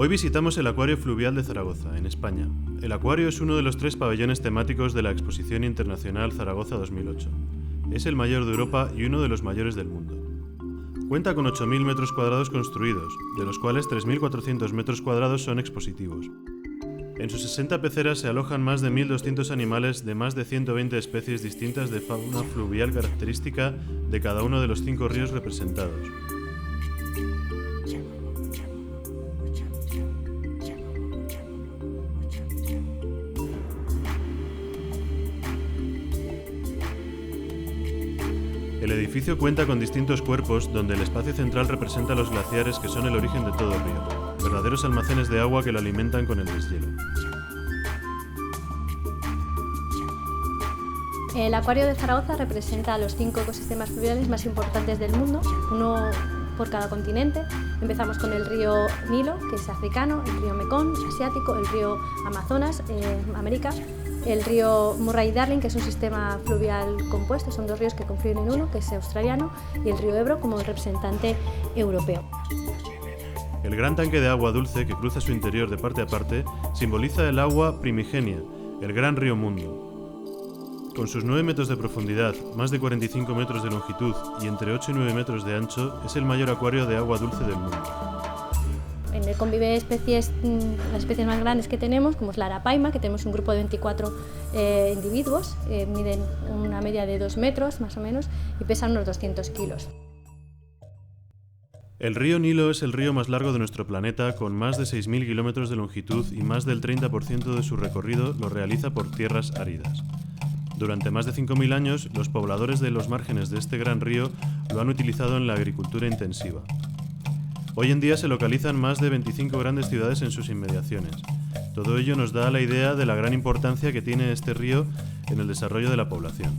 Hoy visitamos el Acuario Fluvial de Zaragoza, en España. El acuario es uno de los 3 pabellones temáticos de la Exposición Internacional Zaragoza 2008. Es el mayor de Europa y uno de los mayores del mundo. Cuenta con 8.000 metros cuadrados construidos, de los cuales 3.400 metros cuadrados son expositivos. En sus 60 peceras se alojan más de 1.200 animales de más de 120 especies distintas de fauna fluvial característica de cada uno de los 5 ríos representados. El edificio cuenta con distintos cuerpos donde el espacio central representa los glaciares que son el origen de todo el río, verdaderos almacenes de agua que lo alimentan con el deshielo. El Acuario de Zaragoza representa los 5 ecosistemas fluviales más importantes del mundo, uno por cada continente. Empezamos con el río Nilo, que es africano, el río Mekong, asiático, el río Amazonas, América, el río Murray-Darling, que es un sistema fluvial compuesto, son 2 ríos que confluyen en uno, que es australiano, y el río Ebro como representante europeo. El gran tanque de agua dulce que cruza su interior de parte a parte simboliza el agua primigenia, el gran río mundo. Con sus 9 metros de profundidad, más de 45 metros de longitud y entre 8 y 9 metros de ancho, es el mayor acuario de agua dulce del mundo. En él convive especies, las especies más grandes que tenemos, como es la arapaima, que tenemos un grupo de 24 individuos, miden una media de 2 metros más o menos y pesan unos 200 kilos. El río Nilo es el río más largo de nuestro planeta, con más de 6.000 kilómetros de longitud y más del 30% de su recorrido lo realiza por tierras áridas. Durante más de 5.000 años, los pobladores de los márgenes de este gran río lo han utilizado en la agricultura intensiva. Hoy en día se localizan más de 25 grandes ciudades en sus inmediaciones. Todo ello nos da la idea de la gran importancia que tiene este río en el desarrollo de la población.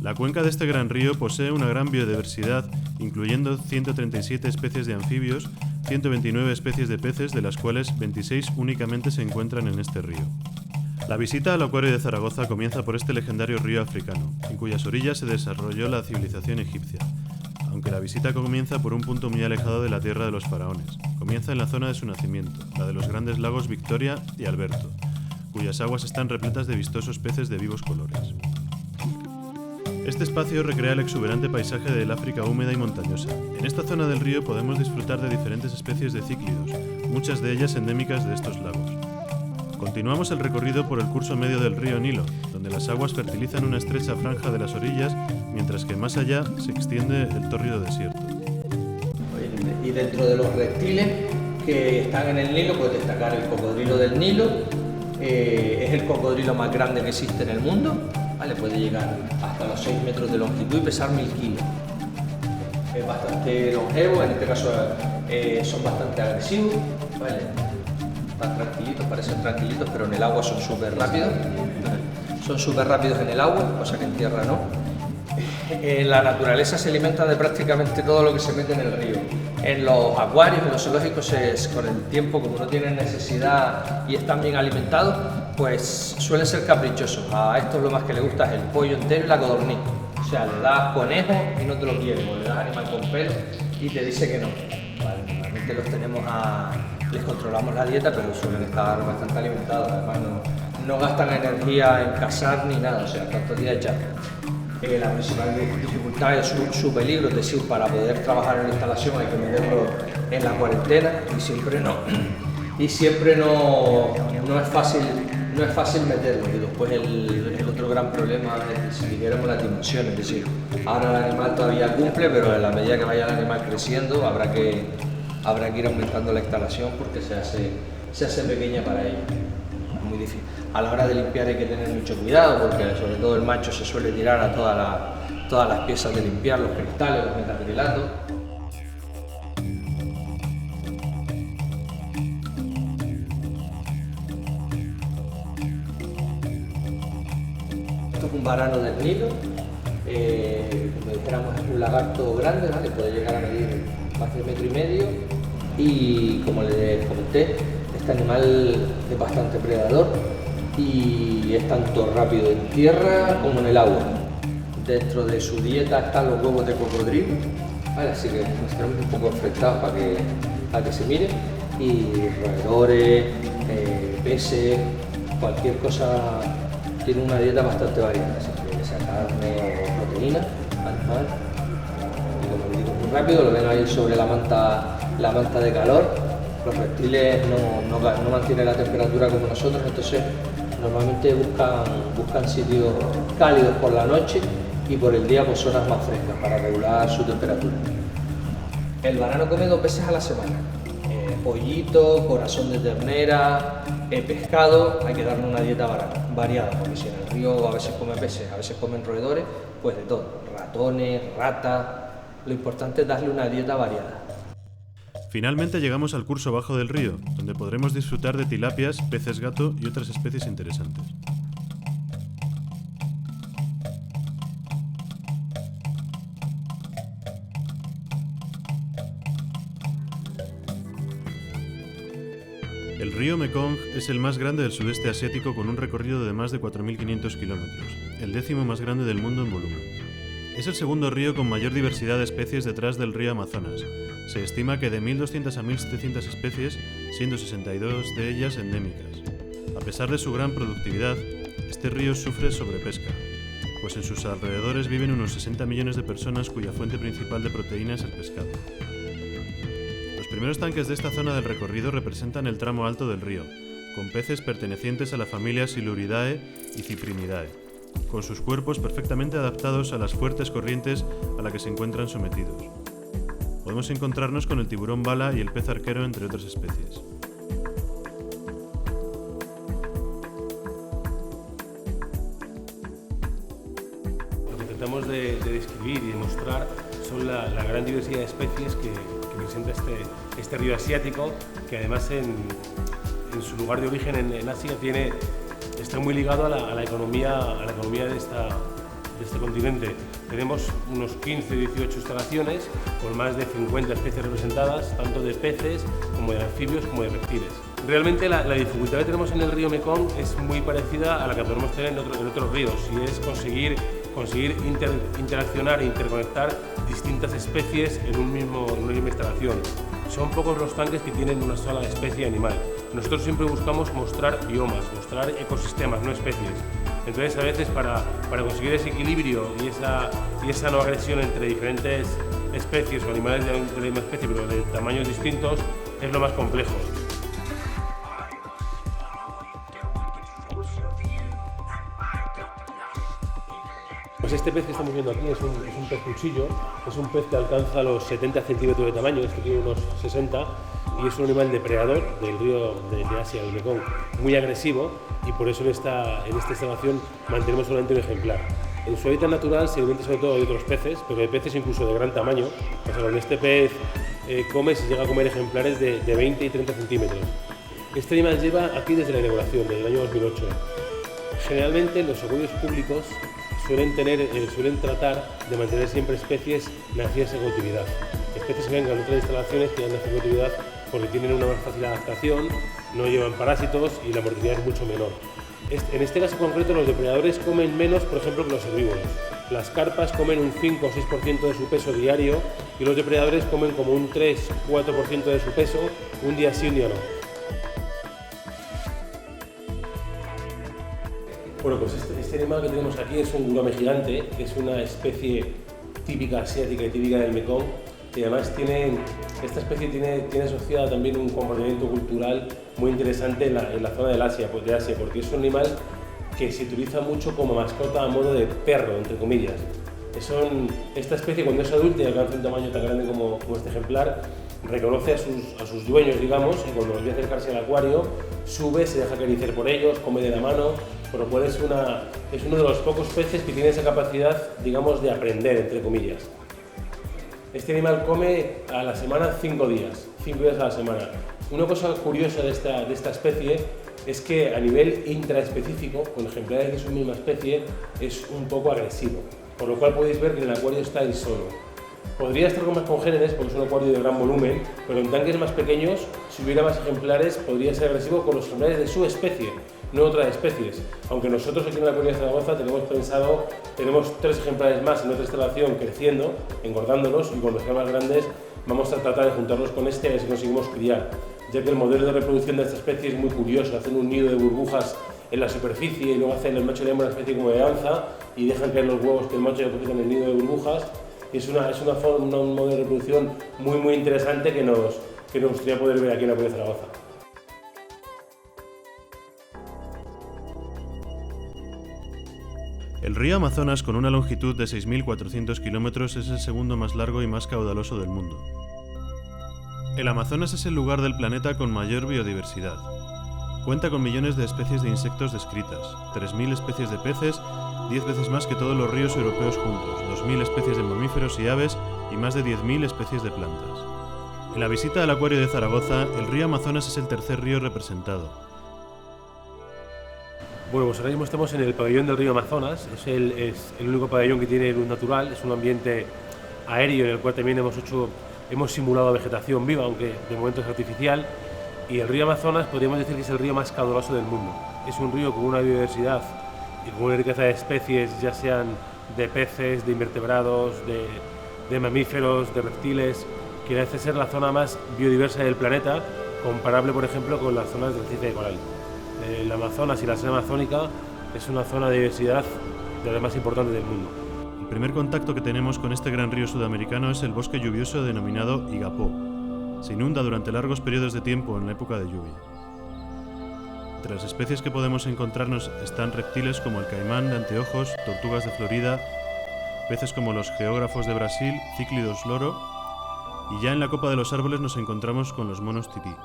La cuenca de este gran río posee una gran biodiversidad, incluyendo 137 especies de anfibios, 129 especies de peces, de las cuales 26 únicamente se encuentran en este río. La visita al Acuario de Zaragoza comienza por este legendario río africano, en cuyas orillas se desarrolló la civilización egipcia, aunque la visita comienza por un punto muy alejado de la tierra de los faraones. Comienza en la zona de su nacimiento, la de los grandes lagos Victoria y Alberto, cuyas aguas están repletas de vistosos peces de vivos colores. Este espacio recrea el exuberante paisaje del África húmeda y montañosa. En esta zona del río podemos disfrutar de diferentes especies de cíclidos, muchas de ellas endémicas de estos lagos. Continuamos el recorrido por el curso medio del río Nilo, donde las aguas fertilizan una estrecha franja de las orillas, mientras que más allá se extiende el tórrido desierto. Y dentro de los reptiles que están en el Nilo, puedes destacar el cocodrilo del Nilo. Es el cocodrilo más grande que existe en el mundo, ¿vale? Puede llegar hasta los 6 metros de longitud y pesar 1.000 kilos. Es bastante longevo, en este caso son bastante agresivos, ¿vale? Están tranquilitos, parecen tranquilitos, pero en el agua son súper rápidos. Son súper rápidos en el agua, cosa que en tierra no. La naturaleza se alimenta de prácticamente todo lo que se mete en el río. En los acuarios, en los zoológicos, con el tiempo, como no tienen necesidad y están bien alimentados, pues suelen ser caprichosos. A estos lo más que les gusta es el pollo entero y la codorniz. O sea, le das conejo y no te lo quieren, o le das animal con pelo y te dice que no. Vale, normalmente les controlamos la dieta, pero suelen estar bastante alimentados. Además, no gastan energía en cazar ni nada, o sea, tantos días ya. La principal dificultad es su peligro, es decir, para poder trabajar en la instalación hay que meterlo en la cuarentena y siempre no es fácil meterlo. Y después el otro gran problema es, si queremos, las dimensiones, es decir, ahora el animal todavía cumple, pero en la medida que vaya el animal creciendo habrá que ir aumentando la instalación porque se hace pequeña para ellos. Es muy difícil. A la hora de limpiar hay que tener mucho cuidado porque sobre todo el macho se suele tirar a todas las piezas de limpiar, los cristales, los metacrilatos. Esto es un varano del Nilo, como dijéramos es un lagarto grande, ¿vale? Puede llegar a medir más de 1,5 metros y como les comenté, este animal es bastante predador y es tanto rápido en tierra como en el agua. Dentro de su dieta están los huevos de cocodrilo, Vale, así que nos tenemos un poco enfrentados para que se mire, y roedores, peces, cualquier cosa. Tiene una dieta bastante variada, ya sea carne o proteína, animal. Y como digo, muy rápido, lo ven ahí sobre la manta de calor. Los reptiles no mantienen la temperatura como nosotros, entonces normalmente buscan sitios cálidos por la noche y por el día pues zonas más frescas para regular su temperatura. El varano come 2 veces a la semana. Pollito, corazón de ternera, pescado. Hay que darle una dieta variada, porque si en el río a veces come peces, a veces comen roedores, pues de todo, ratones, ratas. Lo importante es darle una dieta variada. Finalmente llegamos al curso bajo del río, donde podremos disfrutar de tilapias, peces gato y otras especies interesantes. El río Mekong es el más grande del sudeste asiático, con un recorrido de más de 4.500 kilómetros, el 10º más grande del mundo en volumen. Es el segundo río con mayor diversidad de especies detrás del río Amazonas. Se estima que de 1.200 a 1.700 especies, siendo 62 de ellas endémicas. A pesar de su gran productividad, este río sufre sobrepesca, pues en sus alrededores viven unos 60 millones de personas cuya fuente principal de proteína es el pescado. Los primeros tanques de esta zona del recorrido representan el tramo alto del río, con peces pertenecientes a la familia Siluridae y Cyprinidae, con sus cuerpos perfectamente adaptados a las fuertes corrientes a las que se encuentran sometidos. Podemos encontrarnos con el tiburón bala y el pez arquero, entre otras especies. Lo que tratamos de describir y demostrar son la gran diversidad de especies que presenta este río asiático, que además en su lugar de origen en Asia está muy ligado a la economía de este continente. Tenemos unos 15-18 instalaciones con más de 50 especies representadas, tanto de peces como de anfibios como de reptiles. Realmente la dificultad que tenemos en el río Mekong es muy parecida a la que podemos tener en otros ríos, y es conseguir interaccionar e interconectar distintas especies en una misma instalación. Son pocos los tanques que tienen una sola especie animal. Nosotros siempre buscamos mostrar biomas, mostrar ecosistemas, no especies. Entonces, a veces para conseguir ese equilibrio y esa no agresión entre diferentes especies o animales de la misma especie pero de tamaños distintos, es lo más complejo. Pues este pez que estamos viendo aquí es un pez cuchillo, es un pez que alcanza los 70 centímetros de tamaño, este tiene unos 60, y es un animal depredador del río de Asia, del Mekong, muy agresivo, y por eso en esta instalación mantenemos solamente un ejemplar. En su hábitat natural se alimenta sobre todo de otros peces, pero de peces incluso de gran tamaño. O sea, cuando este pez se llega a comer ejemplares de 20 y 30 centímetros. Este animal lleva aquí desde la inauguración, del año 2008. Generalmente los acuarios públicos suelen tratar de mantener siempre especies nacidas en cautividad. Especies que vengan de otras instalaciones que han nacido en cautividad porque tienen una más fácil adaptación, no llevan parásitos y la mortalidad es mucho menor. En este caso concreto, los depredadores comen menos, por ejemplo, que los herbívoros. Las carpas comen un 5 o 6% de su peso diario y los depredadores comen como un 3-4% de su peso, un día sí, un día no. Bueno, pues este animal que tenemos aquí es un gurame gigante, que es una especie típica asiática y típica del Mekong, y además esta especie tiene asociada también un comportamiento cultural muy interesante en la zona de Asia, porque es un animal que se utiliza mucho como mascota a modo de perro, entre comillas. Esta especie, cuando es adulta y alcanza un tamaño tan grande como este ejemplar, reconoce a sus dueños, digamos, y cuando los ve acercarse al acuario, sube, se deja acariciar por ellos, come de la mano, por lo cual es uno de los pocos peces que tiene esa capacidad, digamos, de aprender, entre comillas. Este animal come a la semana 5 días a la semana. Una cosa curiosa de esta especie es que a nivel intraespecífico, con ejemplares de su misma especie, es un poco agresivo, por lo cual podéis ver que en el acuario está él solo. Podría estar con más congéneres porque es un acuario de gran volumen, pero en tanques más pequeños, si hubiera más ejemplares, podría ser agresivo con los ejemplares de su especie, no otras especies. Aunque nosotros aquí en el acuario de Zaragoza tenemos 3 ejemplares más en nuestra instalación creciendo, engordándolos, y cuando sean más grandes vamos a tratar de juntarlos con este a ver si conseguimos criar, ya que el modelo de reproducción de esta especie es muy curioso. Hacen un nido de burbujas en la superficie y luego hacen el macho y la hembra una especie como de danza y dejan caer los huevos que el macho deposita en el nido de burbujas. Es un modelo de reproducción muy interesante que nos gustaría poder ver aquí en la Acuario de Zaragoza. El río Amazonas, con una longitud de 6.400 kilómetros, es el segundo más largo y más caudaloso del mundo. El Amazonas es el lugar del planeta con mayor biodiversidad. Cuenta con millones de especies de insectos descritas, 3.000 especies de peces, 10 veces más que todos los ríos europeos juntos, 2.000 especies de mamíferos y aves y más de 10.000 especies de plantas. En la visita al Acuario de Zaragoza, el río Amazonas es el tercer río representado. Bueno, pues ahora mismo estamos en el pabellón del río Amazonas. Es el único pabellón que tiene luz natural. Es un ambiente aéreo en el cual también hemos simulado vegetación viva, aunque de momento es artificial. Y el río Amazonas podríamos decir que es el río más caudaloso del mundo. Es un río con una biodiversidad y con una riqueza de especies, ya sean de peces, de invertebrados, de mamíferos, de reptiles, que le hace ser la zona más biodiversa del planeta, comparable, por ejemplo, con las zonas del arrecife de coral. El Amazonas y la selva amazónica es una zona de diversidad de las más importantes del mundo. El primer contacto que tenemos con este gran río sudamericano es el bosque lluvioso denominado Igapó. Se inunda durante largos periodos de tiempo en la época de lluvia. Entre las especies que podemos encontrarnos están reptiles como el caimán de anteojos, tortugas de Florida, peces como los geógrafos de Brasil, cíclidos loro, y ya en la copa de los árboles nos encontramos con los monos tití.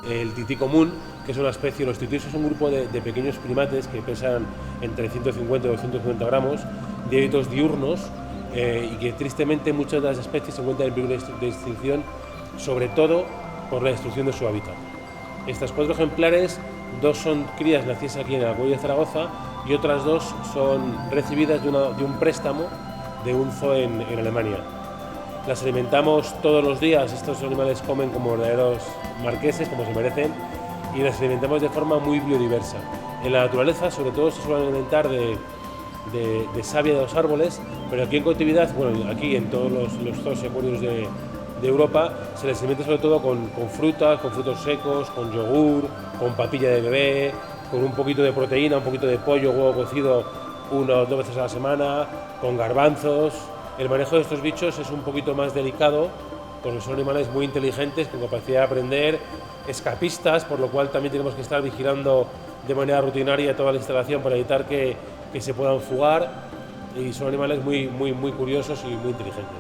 El tití común, que es una especie, los titís son un grupo de pequeños primates que pesan entre 150 y 250 gramos, de hábitos diurnos, y que tristemente muchas de las especies se encuentran en peligro de extinción, sobre todo por la destrucción de su hábitat. Estas 4 ejemplares, 2 son crías nacidas aquí en el Acuario de Zaragoza y otras 2 son recibidas de un préstamo de un zoo en Alemania. Las alimentamos todos los días. Estos animales comen como verdaderos marqueses, como se merecen, y las alimentamos de forma muy biodiversa. En la naturaleza, sobre todo, se suelen alimentar de savia de los árboles, pero aquí en cautividad, bueno, aquí en todos los zoos y acuarios de Europa, se les alimenta sobre todo con frutas, con frutos secos, con yogur, con papilla de bebé, con un poquito de proteína, un poquito de pollo, huevo cocido 1 o 2 veces a la semana, con garbanzos. El manejo de estos bichos es un poquito más delicado, porque son animales muy inteligentes, con capacidad de aprender, escapistas, por lo cual también tenemos que estar vigilando de manera rutinaria toda la instalación para evitar que se puedan fugar, y son animales muy curiosos y muy inteligentes.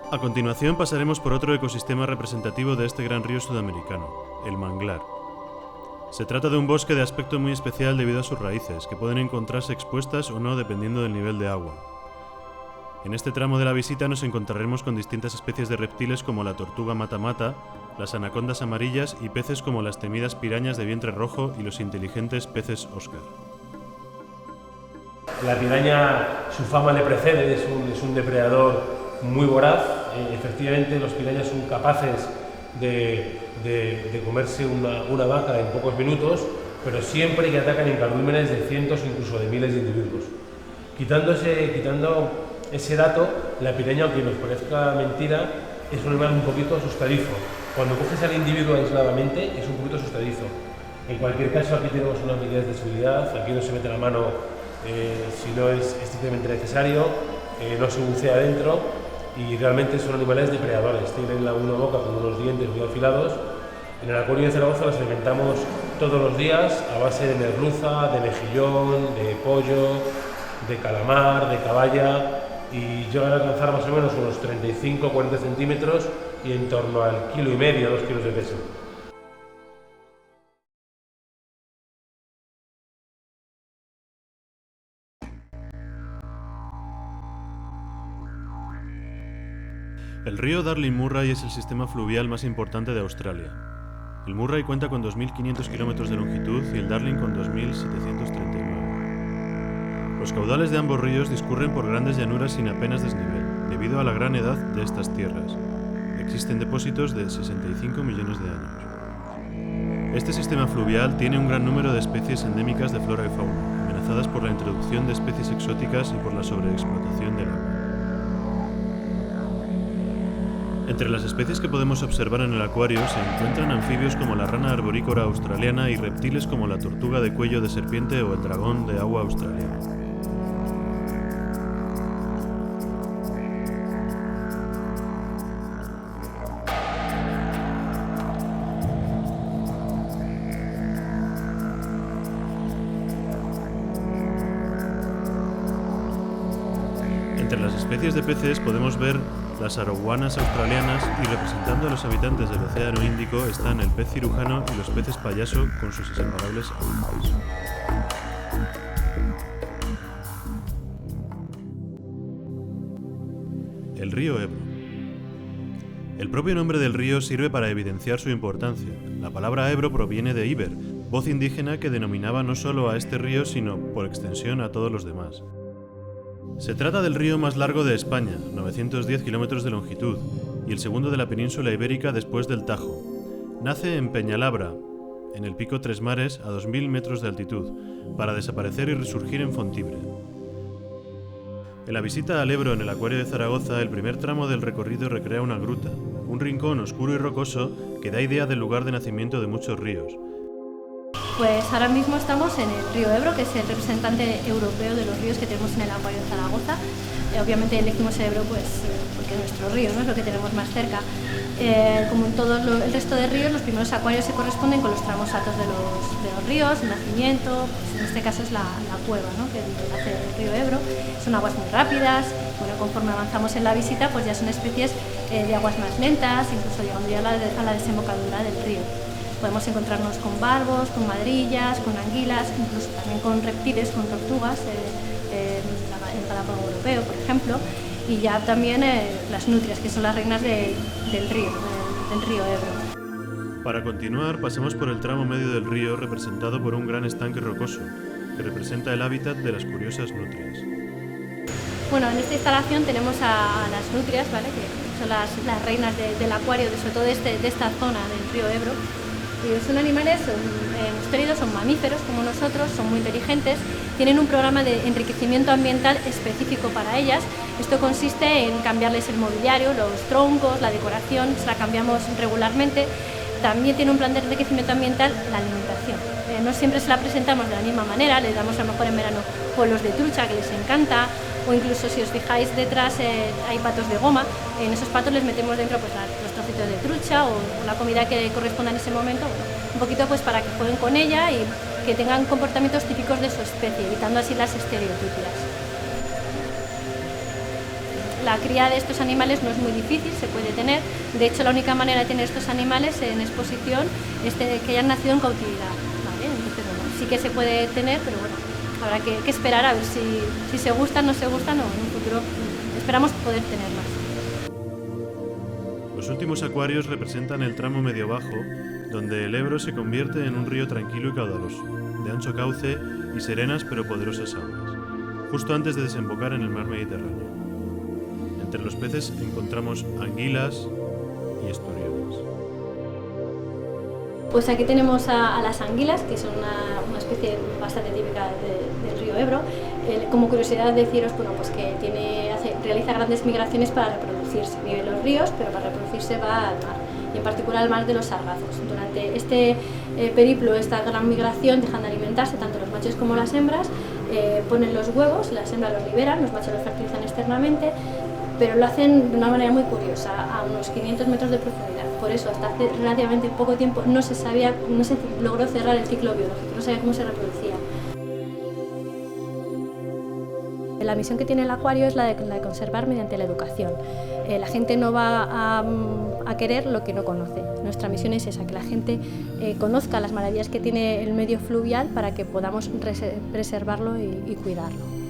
A continuación pasaremos por otro ecosistema representativo de este gran río sudamericano, el manglar. Se trata de un bosque de aspecto muy especial debido a sus raíces, que pueden encontrarse expuestas o no dependiendo del nivel de agua. En este tramo de la visita nos encontraremos con distintas especies de reptiles como la tortuga mata-mata, las anacondas amarillas y peces como las temidas pirañas de vientre rojo y los inteligentes peces Oscar. La piraña, su fama le precede, es un depredador muy voraz. Efectivamente, los pirañas son capaces de comerse una vaca en pocos minutos, pero siempre que atacan en cardúmenes de cientos o incluso de miles de individuos. Quitando ese dato, la piraña, aunque nos parezca mentira, es un animal un poquito asustadizo. Cuando coges al individuo aisladamente, es un poquito asustadizo. En cualquier caso, aquí tenemos unas medidas de seguridad, aquí no se mete la mano si no es estrictamente necesario, no se bucea adentro, y realmente son animales depredadores. Tienen una boca con unos dientes muy afilados. En el Acuario de Zaragoza los alimentamos todos los días a base de merluza, de mejillón, de pollo, de calamar, de caballa, y llegan a alcanzar más o menos unos 35-40 centímetros y en torno al 1,5 kg, 2 kilos de peso. El río Darling Murray es el sistema fluvial más importante de Australia. El Murray cuenta con 2.500 kilómetros de longitud y el Darling con 2.739. Los caudales de ambos ríos discurren por grandes llanuras sin apenas desnivel, debido a la gran edad de estas tierras. Existen depósitos de 65 millones de años. Este sistema fluvial tiene un gran número de especies endémicas de flora y fauna, amenazadas por la introducción de especies exóticas y por la sobreexplotación del agua. Entre las especies que podemos observar en el acuario se encuentran anfibios como la rana arborícola australiana y reptiles como la tortuga de cuello de serpiente o el dragón de agua australiano. Entre las especies de peces podemos ver las arowanas australianas y representando a los habitantes del Océano Índico están el pez cirujano y los peces payaso con sus inseparables agujas. El río Ebro. El propio nombre del río sirve para evidenciar su importancia. La palabra Ebro proviene de Iber, voz indígena que denominaba no solo a este río sino por extensión a todos los demás. Se trata del río más largo de España, 910 kilómetros de longitud, y el segundo de la península ibérica después del Tajo. Nace en Peñalabra, en el pico Tres Mares, a 2.000 metros de altitud, para desaparecer y resurgir en Fontibre. En la visita al Ebro en el Acuario de Zaragoza, el primer tramo del recorrido recrea una gruta, un rincón oscuro y rocoso que da idea del lugar de nacimiento de muchos ríos. Pues ahora mismo estamos en el río Ebro, que es el representante europeo de los ríos que tenemos en el Acuario de Zaragoza. Obviamente elegimos Ebro pues, porque es nuestro río, ¿no? Es lo que tenemos más cerca. Como en todo el resto de ríos, los primeros acuarios se corresponden con los tramos altos de los ríos, el nacimiento, pues en este caso es la cueva, ¿no? Que nace el río Ebro. Son aguas muy rápidas, bueno, conforme avanzamos en la visita pues ya son especies de aguas más lentas, incluso llegando ya a la desembocadura del río. Podemos encontrarnos con barbos, con madrillas, con anguilas, incluso también con reptiles, con tortugas, el Galápago europeo, por ejemplo, y ya también las nutrias, que son las reinas del río Ebro. Para continuar, pasemos por el tramo medio del río representado por un gran estanque rocoso, que representa el hábitat de las curiosas nutrias. Bueno, en esta instalación tenemos a las nutrias, ¿vale? Que son las reinas del acuario, sobre todo de esta zona del río Ebro. Son animales mustélidos, son mamíferos como nosotros, son muy inteligentes, tienen un programa de enriquecimiento ambiental específico para ellas. Esto consiste en cambiarles el mobiliario, los troncos, la decoración, se la cambiamos regularmente. También tiene un plan de enriquecimiento ambiental la alimentación. No siempre se la presentamos de la misma manera, les damos a lo mejor en verano polvos de trucha que les encanta, o incluso si os fijáis detrás hay patos de goma, en esos patos les metemos dentro pues, los trocitos de trucha o la comida que corresponda en ese momento, bueno, un poquito pues para que jueguen con ella y que tengan comportamientos típicos de su especie, evitando así las estereotipias. La cría de estos animales no es muy difícil, se puede tener. De hecho, la única manera de tener estos animales en exposición es que hayan nacido en cautividad, ¿vale? Entonces, bueno, sí que se puede tener, pero bueno, habrá que esperar a ver si se gustan, no se gustan o en un futuro esperamos poder tener más. Los últimos acuarios representan el tramo medio-bajo, donde el Ebro se convierte en un río tranquilo y caudaloso, de ancho cauce y serenas pero poderosas aguas, justo antes de desembocar en el mar Mediterráneo. Entre los peces encontramos anguilas y esturiones. Pues aquí tenemos a las anguilas, que son una especie bastante típica del río Ebro. Como curiosidad deciros bueno, pues que realiza grandes migraciones para reproducirse. Vive en los ríos, pero para reproducirse va al mar, y en particular al mar de los sargazos. Durante este periplo, esta gran migración, dejan de alimentarse tanto los machos como las hembras, ponen los huevos, las hembras los liberan, los machos los fertilizan externamente, pero lo hacen de una manera muy curiosa, a unos 500 metros de profundidad. Por eso, hasta hace relativamente poco tiempo no se logró cerrar el ciclo biológico, no se sabía cómo se reproducía. La misión que tiene el acuario es la de conservar mediante la educación. La gente no va a querer lo que no conoce. Nuestra misión es esa, que la gente conozca las maravillas que tiene el medio fluvial para que podamos preservarlo y cuidarlo.